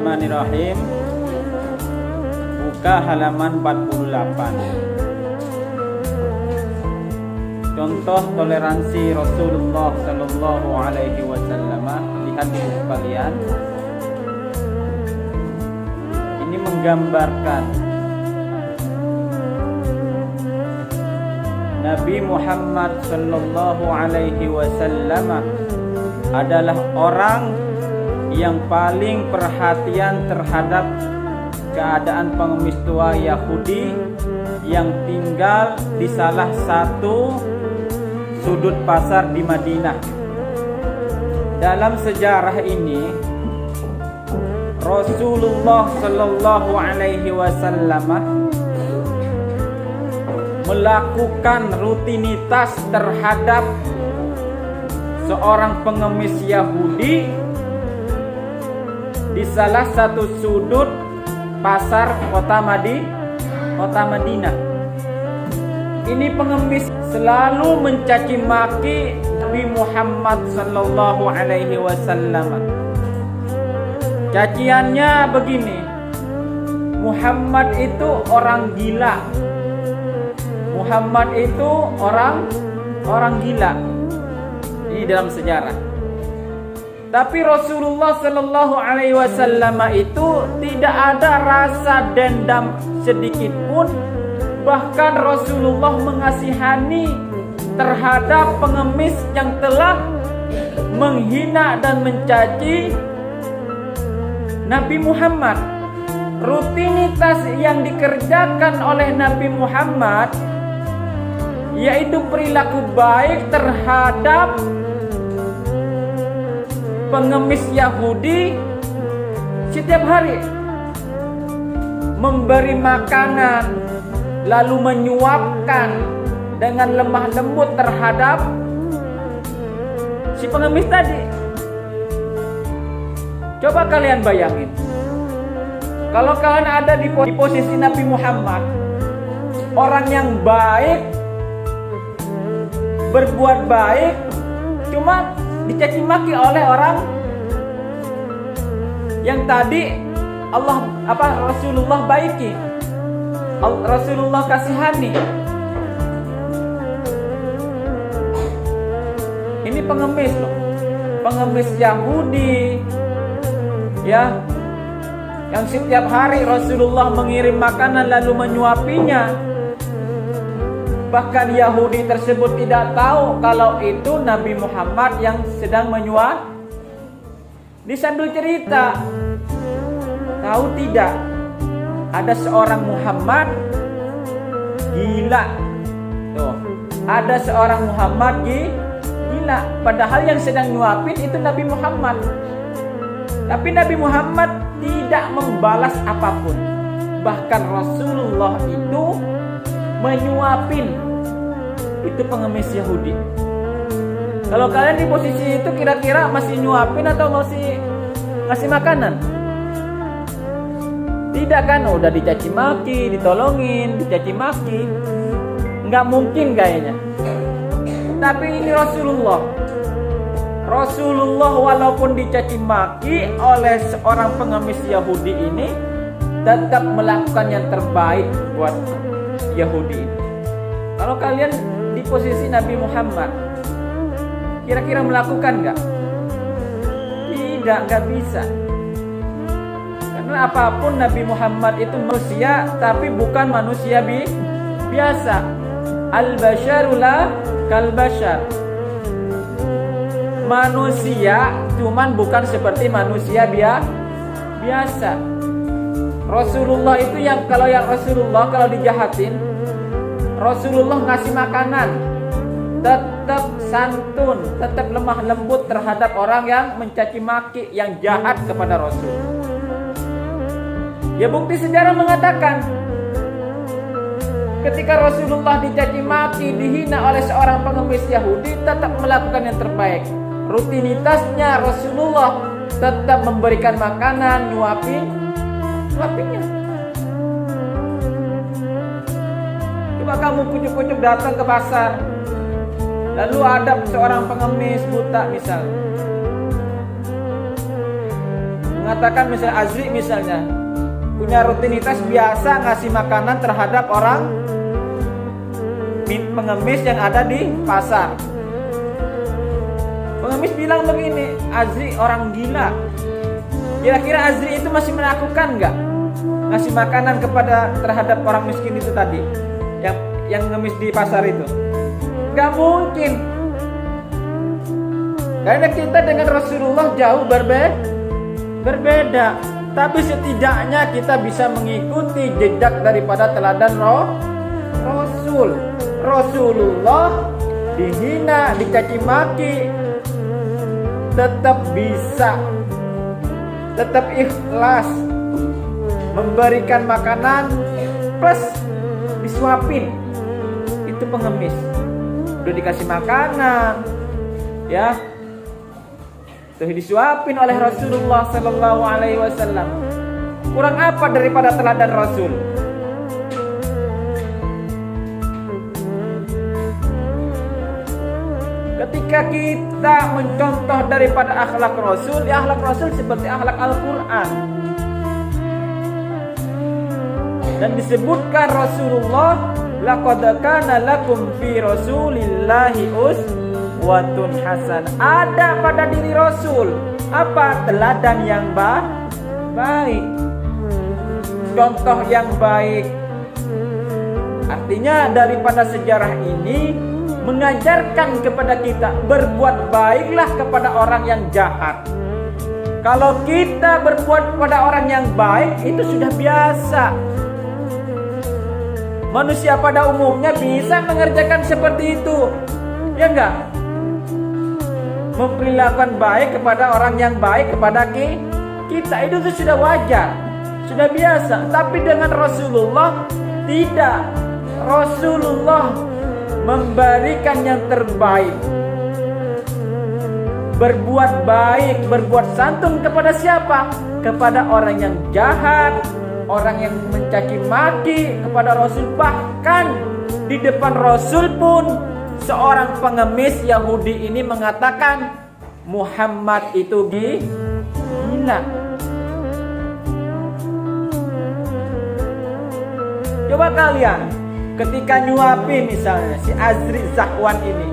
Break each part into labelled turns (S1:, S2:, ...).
S1: Bismillahirrahmanirrahim. Buka halaman 48. Contoh toleransi Rasulullah Sallallahu Alaihi Wasallam. Lihat di buku kalian. Ini menggambarkan Nabi Muhammad Sallallahu Alaihi Wasallam adalah orang yang paling perhatian terhadap keadaan pengemis tua Yahudi yang tinggal di salah satu sudut pasar di Madinah. Dalam sejarah ini, Rasulullah Sallallahu Alaihi Wasallam melakukan rutinitas terhadap seorang pengemis Yahudi di salah satu sudut pasar kota Madinah. Ini pengemis selalu mencaci maki Nabi Muhammad sallallahu alaihi wasallam. Caciannya begini: Muhammad itu orang gila. Muhammad itu orang gila. Ini dalam sejarah. Tapi Rasulullah Sallallahu Alaihi Wasallam itu tidak ada rasa dendam sedikit pun. Bahkan Rasulullah mengasihani terhadap pengemis yang telah menghina dan mencaci Nabi Muhammad. Rutinitas yang dikerjakan oleh Nabi Muhammad yaitu perilaku baik terhadap pengemis Yahudi setiap hari, memberi makanan, lalu menyuapkan dengan lemah lembut terhadap si pengemis tadi. Coba kalian bayangin, kalau kalian ada di posisi Nabi Muhammad, orang yang baik, berbuat baik, cuma dicaci maki oleh orang yang tadi Rasulullah baiki, Rasulullah kasihani. Ini pengemis loh, pengemis Yahudi ya, yang setiap hari Rasulullah mengirim makanan lalu menyuapinya. Bahkan Yahudi tersebut tidak tahu kalau itu Nabi Muhammad yang sedang menyuap. Disambil cerita, tahu tidak, ada seorang Muhammad gila. Tuh, ada seorang Muhammad gila. Padahal yang sedang nyuapin itu Nabi Muhammad. Tapi Nabi Muhammad tidak membalas apapun. Bahkan Rasulullah itu menyuapin itu pengemis Yahudi. Kalau kalian di posisi itu kira-kira masih nyuapin atau masih ngasih makanan? Tidak kan? Udah dicaci maki, ditolongin, dicaci maki. Nggak mungkin kayaknya. Tapi ini Rasulullah walaupun dicaci maki oleh seorang pengemis Yahudi ini tetap melakukan yang terbaik buat Yahudi. Kalau kalian di posisi Nabi Muhammad, kira-kira melakukan nggak? Tidak, nggak bisa. Karena apapun Nabi Muhammad itu manusia, tapi bukan manusia biasa. Al-basharula kal-bashar. Manusia, cuman bukan seperti manusia biasa. Rasulullah itu Rasulullah kalau dijahatin, Rasulullah ngasih makanan, tetap santun, tetap lemah lembut terhadap orang yang mencaci maki, yang jahat kepada Rasul. Ya, bukti sejarah mengatakan ketika Rasulullah dicaci maki, dihina oleh seorang pengemis Yahudi, tetap melakukan yang terbaik. Rutinitasnya Rasulullah tetap memberikan makanan, nyuapinnya. Coba kamu kucuk-kucuk datang ke pasar, lalu ada seorang pengemis buta misal, mengatakan misalnya Azri misalnya punya rutinitas biasa ngasih makanan terhadap orang pengemis yang ada di pasar. Pengemis bilang begini, Azri orang gila. Kira-kira Azri itu masih melakukan nggak ngasih makanan terhadap orang miskin itu tadi, yang ngemis di pasar itu? Nggak mungkin. Karena kita dengan Rasulullah jauh berbeda. Tapi setidaknya kita bisa mengikuti jejak daripada teladan Rasul. Rasulullah dihina, dicaci maki, tetap bisa, tetap ikhlas memberikan makanan plus disuapin. Itu pengemis, udah dikasih makanan, ya, tuh disuapin oleh Rasulullah Sallallahu Alaihi Wasallam. Kurang apa daripada teladan Rasul? Ketika kita mencontoh daripada akhlak Rasul, ya akhlak Rasul seperti akhlak Al-Quran. Dan disebutkan Rasulullah, laqad kana lakum fi Rasulillahi uswatun hasanah. Ada pada diri Rasul apa? Teladan yang baik, contoh yang baik. Artinya daripada sejarah ini mengajarkan kepada kita berbuat baiklah kepada orang yang jahat. Kalau kita berbuat kepada orang yang baik itu sudah biasa. Manusia pada umumnya bisa mengerjakan seperti itu, ya enggak? Memperlakukan baik kepada orang yang baik kepada kita itu sudah wajar, sudah biasa. Tapi dengan Rasulullah tidak. Rasulullah memberikan yang terbaik. Berbuat baik, berbuat santun kepada siapa? Kepada orang yang jahat, orang yang mencaci maki kepada Rasul. Bahkan di depan Rasul pun seorang pengemis Yahudi ini mengatakan Muhammad itu gila. Coba kalian ketika nyuapin misalnya si Azri Zahwan ini,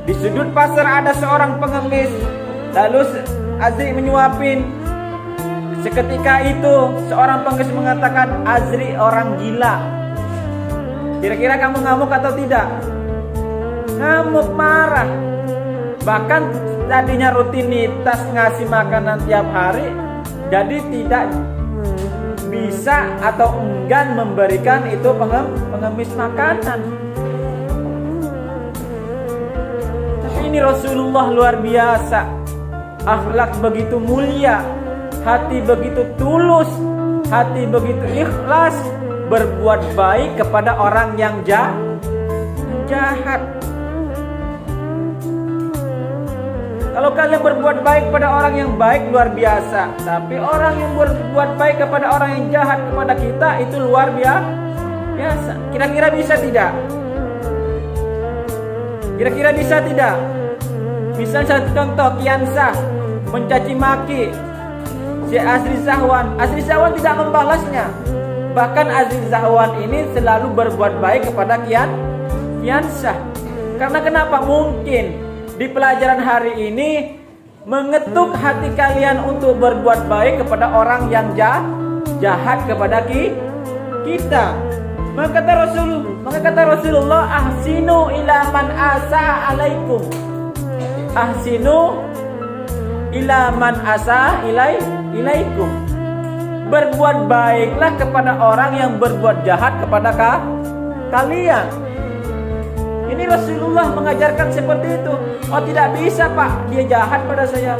S1: di sudut pasar ada seorang pengemis, lalu Azri menyuapin. Seketika itu seorang pengemis mengatakan Azri orang gila. Kira-kira kamu ngamuk atau tidak? Ngamuk, marah. Bahkan tadinya rutinitas ngasih makanan tiap hari, jadi tidak bisa atau enggan memberikan itu pengemis makanan. Tapi ini Rasulullah luar biasa. Akhlak begitu mulia, hati begitu tulus, hati begitu ikhlas, berbuat baik kepada orang yang jahat. Kalau kalian berbuat baik pada orang yang baik luar biasa, tapi orang yang berbuat baik kepada orang yang jahat kepada kita itu luar biasa. Kira-kira bisa tidak? Kira-kira bisa tidak? Misal satu contoh, Kiansah mencaci maki si Azri Zahwan. Azri Zahwan tidak membalasnya. Bahkan Azri Zahwan ini selalu berbuat baik kepada Kiansah. Karena kenapa? Mungkin di pelajaran hari ini mengetuk hati kalian untuk berbuat baik kepada orang yang jahat kepada kita. Maka kata Rasulullah, ahsinu ila man asa alaikum. Ahsinu ila man asa ilaikum. Berbuat baiklah kepada orang yang berbuat jahat kepada kalian. Ini Rasulullah mengajarkan seperti itu. Oh, tidak bisa Pak, dia jahat pada saya.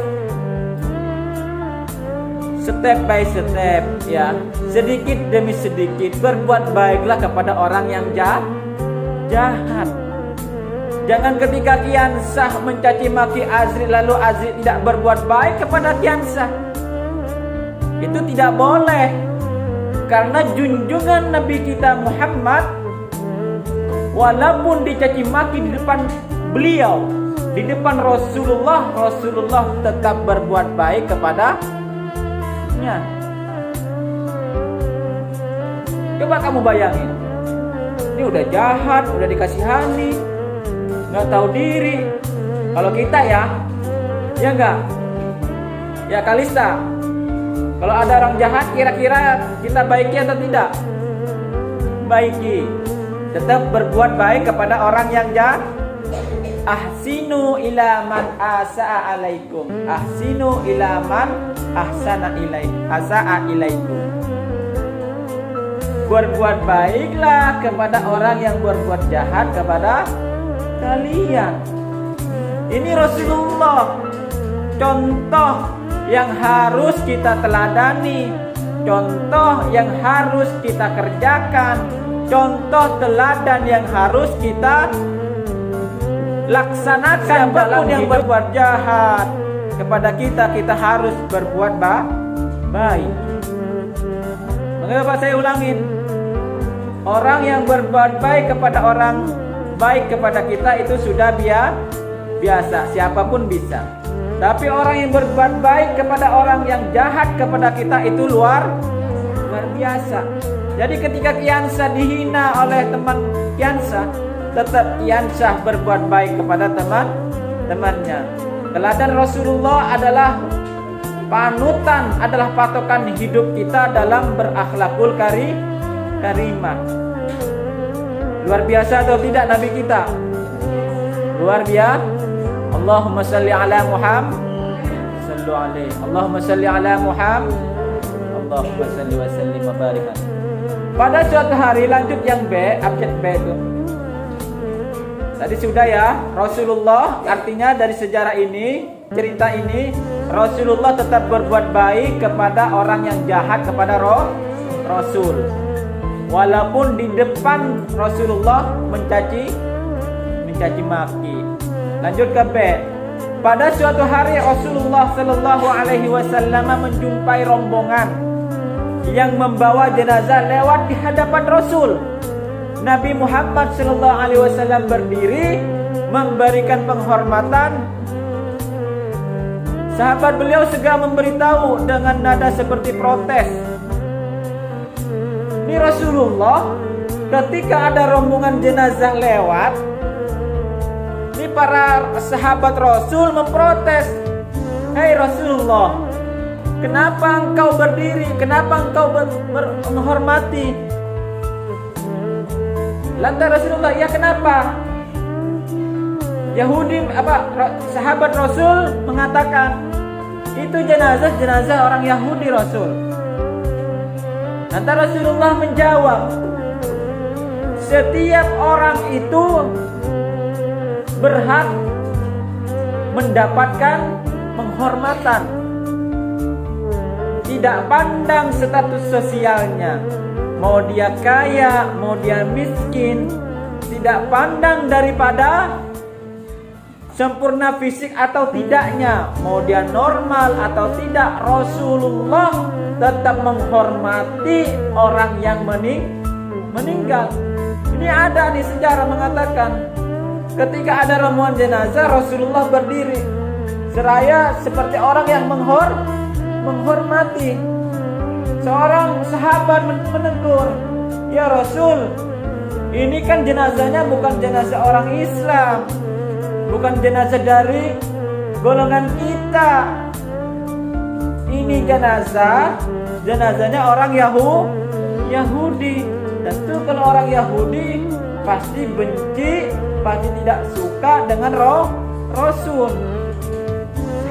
S1: Step by step, ya, sedikit demi sedikit berbuat baiklah kepada orang yang jahat. Jangan ketika Kiansah mencaci maki Azri lalu Azri tidak berbuat baik kepada Kiansah. Itu tidak boleh. Karena junjungan Nabi kita Muhammad, walaupun dicaci maki di depan beliau, di depan Rasulullah, Rasulullah tetap berbuat baik kepada seterusnya. Coba kamu bayangin, ini udah jahat, udah dikasihani, nggak tahu diri. Kalau kita ya enggak? Ya Kalista, kalau ada orang jahat kira-kira kita baiki atau tidak? Baiki. Tetap berbuat baik kepada orang yang jahat. Ahsinu ila man asa'a alaikum. Ahsinu ila man asa'a ilaikum. Berbuat baiklah kepada orang yang berbuat jahat kepada kalian. Ini Rasulullah, contoh yang harus kita teladani, contoh yang harus kita kerjakan, contoh teladan yang harus kita laksanakan. Siapapun yang berbuat jahat kepada kita harus berbuat baik. Mengapa saya ulangin? Orang yang berbuat baik kepada orang baik kepada kita itu sudah biasa, siapapun bisa. Tapi orang yang berbuat baik kepada orang yang jahat kepada kita itu luar biasa. Jadi ketika Kiansa dihina oleh teman Kiansa, tetap Kiansa berbuat baik kepada teman-temannya. Teladan Rasulullah adalah panutan, adalah patokan hidup kita dalam berakhlakul karimah. Luar biasa atau tidak Nabi kita? Luar biasa. Allahumma salli ala Muhammad, sallu alaihi. Allahumma salli ala Muhammad, Allahumma salli wa sallim wa barik. Pada suatu hari, lanjut yang B, abjad B itu. Tadi sudah ya, Rasulullah, artinya dari sejarah ini, cerita ini, Rasulullah tetap berbuat baik kepada orang yang jahat kepada Rasul. Walaupun di depan Rasulullah mencaci maki. Lanjut ke B. Pada suatu hari Rasulullah Shallallahu Alaihi Wasallam menjumpai rombongan yang membawa jenazah lewat di hadapan Rasul. Nabi Muhammad Shallallahu Alaihi Wasallam berdiri memberikan penghormatan. Sahabat beliau segera memberitahu dengan nada seperti protes. Ini Rasulullah, ketika ada rombongan jenazah lewat, ini para sahabat Rasul memprotes. Hei Rasulullah, kenapa engkau berdiri? Kenapa engkau menghormati? Lantas Rasulullah, ya kenapa? Sahabat Rasul mengatakan, itu jenazah orang Yahudi Rasul. Lantas Rasulullah menjawab, setiap orang itu berhak mendapatkan penghormatan, tidak pandang status sosialnya, mau dia kaya, mau dia miskin, tidak pandang daripada sempurna fisik atau tidaknya, mau dia normal atau tidak. Rasulullah tetap menghormati orang yang meninggal. Ini ada di sejarah mengatakan, ketika ada rombongan jenazah, Rasulullah berdiri seraya seperti orang yang menghormati. Seorang sahabat menegur, ya Rasul, ini kan jenazahnya bukan jenazah orang Islam, bukan jenazah dari golongan kita. Ini jenazahnya orang Yahudi. Tentu kalau orang Yahudi pasti benci, pasti tidak suka dengan Rasul.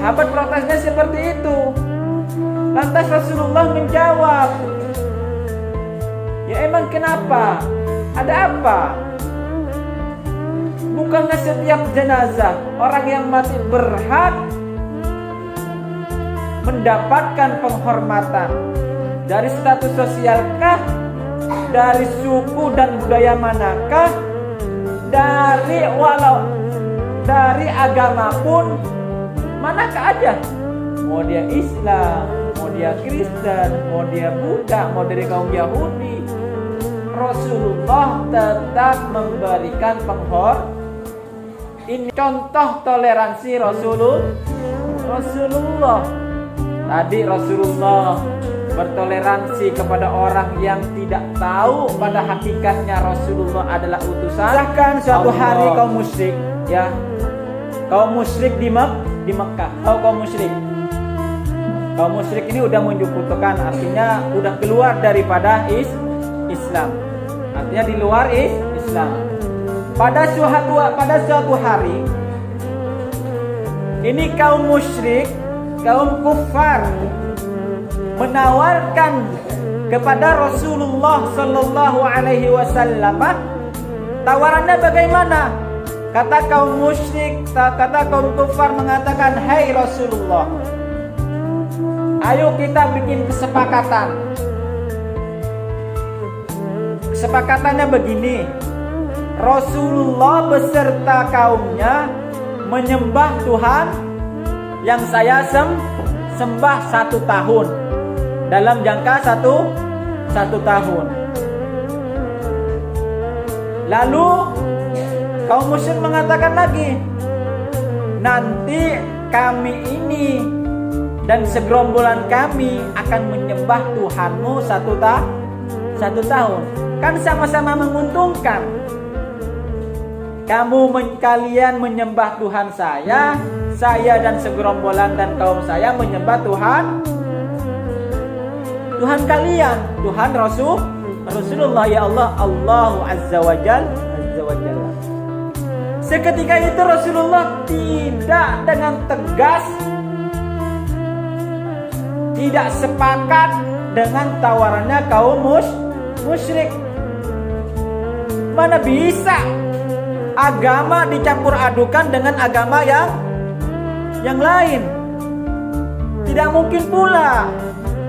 S1: Sahabat protesnya seperti itu. Lantas Rasulullah menjawab, ya emang kenapa? Ada apa? Bukankah setiap jenazah orang yang mati berhak mendapatkan penghormatan? Dari status sosialkah? Dari suku dan budaya manakah? Dari agama pun manakah aja? Mau dia Islam, mau dia Kristen, mau dia Buddha, mau dari kaum Yahudi, Rasulullah tetap memberikan penghormatan. Ini contoh toleransi Rasulullah. Tadi Rasulullah bertoleransi kepada orang yang tidak tahu pada hakikatnya Rasulullah adalah utusan. Bahkan suatu hari kaum musyrik, ya, kaum musyrik di Mekah, kaum musyrik ini udah menyekutukan, artinya udah keluar daripada Islam, artinya di luar Islam. Pada suatu hari ini kaum musyrik, kaum kufar menawarkan kepada Rasulullah sallallahu alaihi wasallam. Tawarannya bagaimana? Kata kaum musyrik, kata kaum kufar mengatakan, "Hai Rasulullah, ayo kita bikin kesepakatan." Kesepakatannya begini, Rasulullah beserta kaumnya menyembah Tuhan yang saya sembah 1 tahun, dalam jangka satu tahun. Lalu kaum musyrik mengatakan lagi, nanti kami ini dan segerombolan kami akan menyembah Tuhanmu 1 tahun. Kan sama-sama menguntungkan. Kalian menyembah Tuhan saya dan segerombolan dan kaum saya menyembah Tuhan kalian, Tuhan Rasulullah, ya Allah, Allahu Azza wa Jalla. Seketika itu Rasulullah tidak dengan tegas, tidak sepakat dengan tawarannya kaum musyrik. Mana bisa agama dicampur adukan dengan agama yang lain? Tidak mungkin pula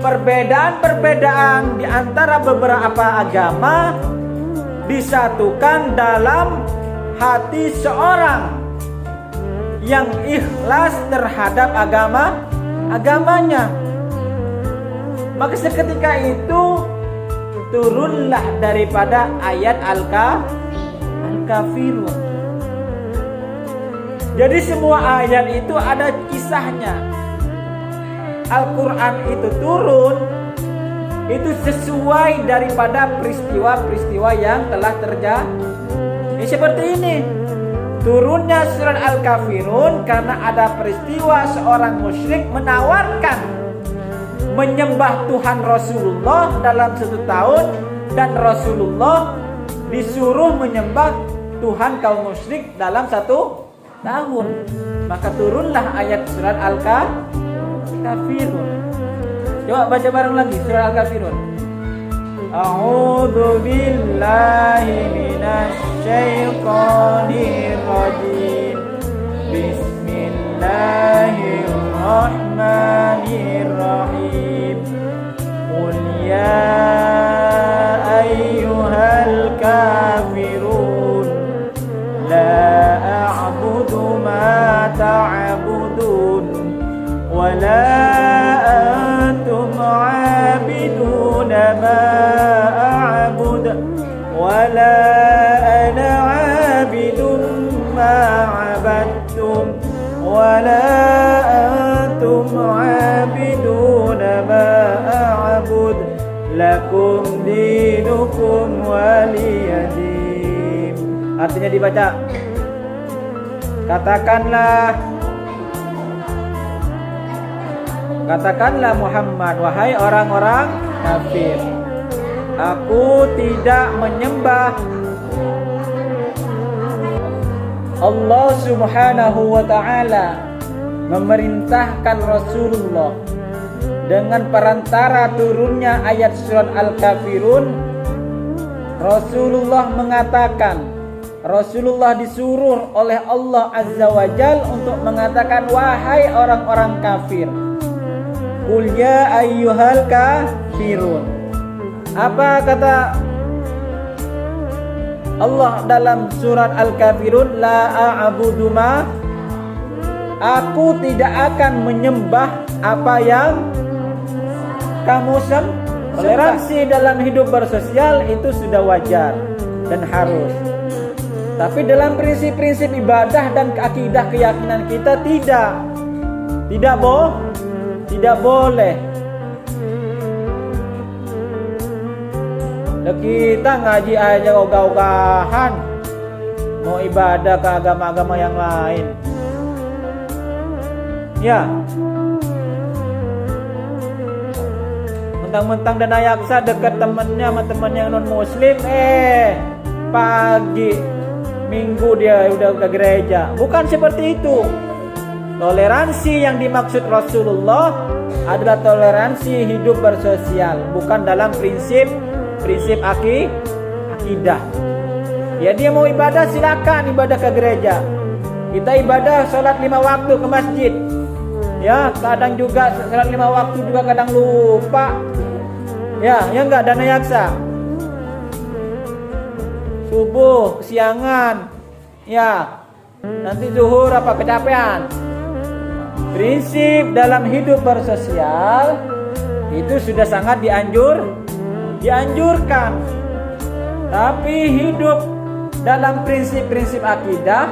S1: perbedaan di antara beberapa agama disatukan dalam hati seorang yang ikhlas terhadap agamanya. Maka seketika itu turunlah daripada ayat Al-Kafirun. Jadi semua ayat itu ada kisahnya. Al-Quran itu turun itu sesuai daripada peristiwa-peristiwa yang telah terjadi. Seperti ini, turunnya surat Al-Kafirun karena ada peristiwa seorang musyrik menawarkan menyembah Tuhan Rasulullah dalam 1 tahun, dan Rasulullah disuruh menyembah Tuhan kaum musyrik dalam 1 tahun. Maka turunlah ayat surat Al-Kafirun. Coba baca bareng lagi surat Al-Kafirun. A'udzu billahi minasy syaithanir rajim. Bismillahirrahmanirrahim. Qul ya ayyuhal kafirun la a'budu ma ta'budun wa la antum 'abiduna ma a'bud wa la ana 'abidun ma 'abadtum wa la antum 'abiduna ma a'bud lakum dinukum waliyadin. Artinya dibaca, Katakanlah Muhammad, wahai orang-orang kafir, aku tidak menyembah Allah Subhanahu wa ta'ala memerintahkan Rasulullah dengan perantara turunnya ayat surat Al-Kafirun. Rasulullah mengatakan, Rasulullah disuruh oleh Allah Azza wa Jal untuk mengatakan, wahai orang-orang kafir, qul ya ayyuhal kafirun. Apa kata Allah dalam surat Al-Kafirun? La a'budu ma, aku tidak akan menyembah apa yang kamu sembah. Toleransi dalam hidup bersosial itu sudah wajar dan harus. Tapi dalam prinsip-prinsip ibadah dan akidah keyakinan kita tidak Tidak boleh. Kita ngaji aja ogah-ogahan, mau ibadah ke agama-agama yang lain. Ya, mentang-mentang Dana Yaksa dekat temennya sama temen yang non muslim, pagi minggu dia udah ke gereja. Bukan seperti itu. Toleransi yang dimaksud Rasulullah adalah toleransi hidup bersosial, bukan dalam prinsip akidah. Ya, dia mau ibadah silakan ibadah ke gereja. Kita ibadah sholat 5 waktu ke masjid. Ya, kadang juga sholat 5 waktu juga kadang lupa. Ya enggak Dana Yaksa. Subuh, kesiangan. Ya, nanti zuhur apa kecapean. Prinsip dalam hidup bersosial itu sudah sangat dianjurkan. Tapi hidup dalam prinsip-prinsip akidah,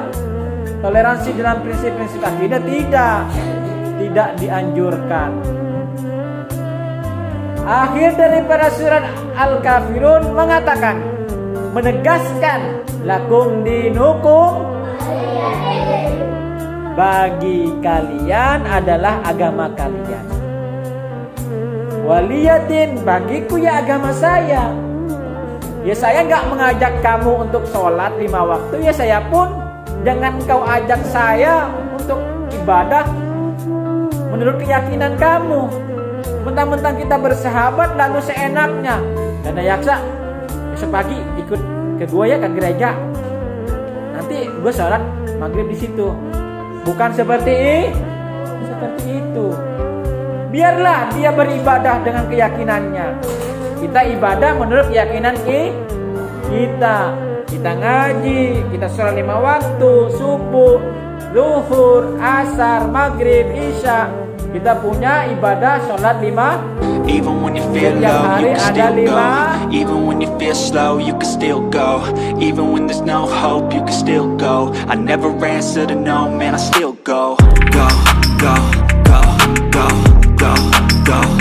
S1: toleransi dalam prinsip-prinsip akidah tidak dianjurkan. Akhir daripada surat Al-Kafirun mengatakan, menegaskan lakum dinukum, bagi kalian adalah agama kalian. Waliyatin, bagiku ya agama saya. Ya saya gak mengajak kamu untuk sholat 5 waktu, ya saya pun jangan kau ajak saya untuk ibadah menurut keyakinan kamu. Mentang-mentang kita bersahabat lalu seenaknya. Dana Yaksa, besok pagi ikut ke gua ya ke gereja. Nanti gua sholat maghrib di situ. Bukan seperti itu. Biarlah dia beribadah dengan keyakinannya. Kita ibadah menurut keyakinan kita. Kita ngaji, kita sholat 5 waktu, subuh, zuhur, asar, maghrib, isya. Kita punya ibadah sholat 5.
S2: Even when you feel low, you can still go. Even when you feel slow, you can still go. Even when there's no hope, you can still go. I never answer to no, man, I still go. Go, go, go, go, go, go.